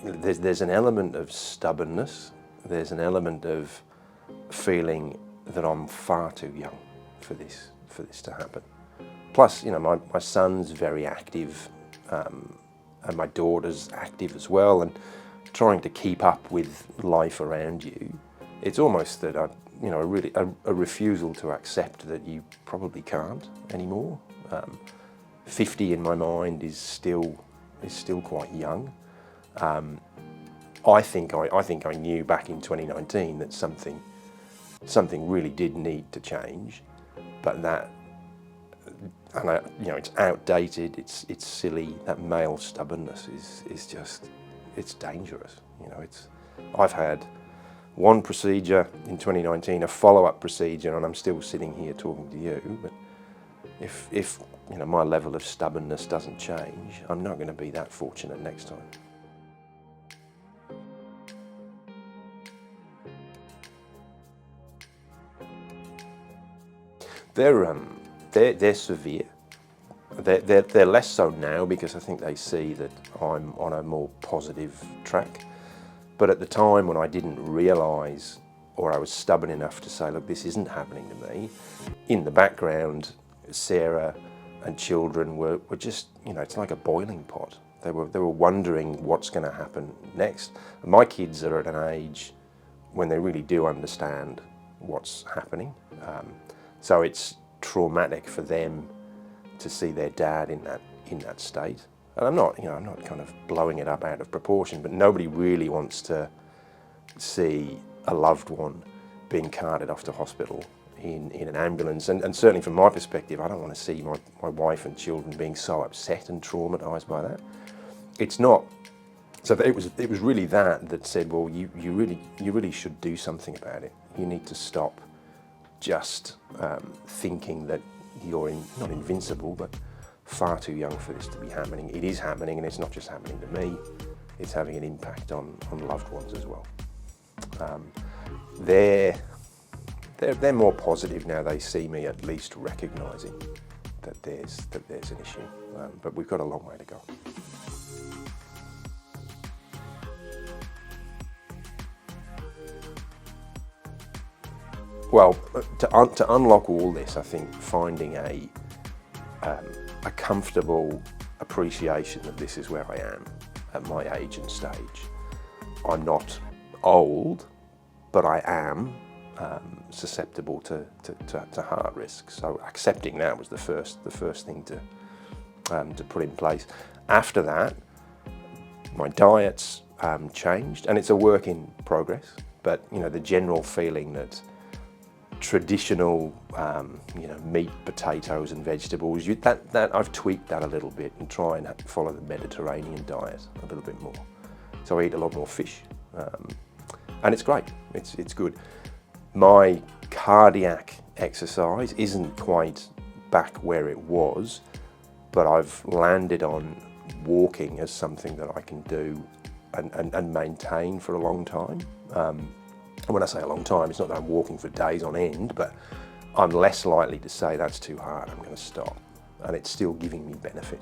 there's an element of stubbornness. There's an element of feeling that I'm far too young for this to happen. Plus, my son's very active, and my daughter's active as well, and trying to keep up with life around you, it's almost that a refusal to accept that you probably can't anymore. 50 in my mind is still quite young. I think I knew back in 2019 that something really did need to change, but it's outdated. It's silly. That male stubbornness is just, it's dangerous. I've had one procedure in 2019, a follow-up procedure, and I'm still sitting here talking to you. But if my level of stubbornness doesn't change, I'm not going to be that fortunate next time. They're severe. They're less so now because I think they see that I'm on a more positive track. But at the time when I didn't realise, or I was stubborn enough to say, look, this isn't happening to me, in the background, Sarah and children were just, it's like a boiling pot. They were wondering what's going to happen next. And my kids are at an age when they really do understand what's happening. So it's traumatic for them to see their dad in that state. And I'm not kind of blowing it up out of proportion, but nobody really wants to see a loved one being carted off to hospital in an ambulance. And certainly from my perspective, I don't want to see my wife and children being so upset and traumatised by that. It's not. So it was really that said, well, you really should do something about it. You need to stop just thinking that you're not invincible, but far too young for this to be happening. It is happening, and it's not just happening to me, it's having an impact on loved ones as well. They're more positive now. They see me at least recognising that there's an issue, but we've got a long way to go. Well, to unlock all this, I think finding a comfortable appreciation that this is where I am at my age and stage. I'm not old, but I am susceptible to heart risk. So accepting that was the first thing to put in place. After that, my diet's changed, and it's a work in progress. But the general feeling that traditional, meat, potatoes and vegetables, that I've tweaked that a little bit and try and follow the Mediterranean diet a little bit more. So I eat a lot more fish, and it's great, it's good. My cardiac exercise isn't quite back where it was, but I've landed on walking as something that I can do and maintain for a long time. When I say a long time, it's not that I'm walking for days on end, but I'm less likely to say that's too hard, I'm going to stop. And it's still giving me benefit.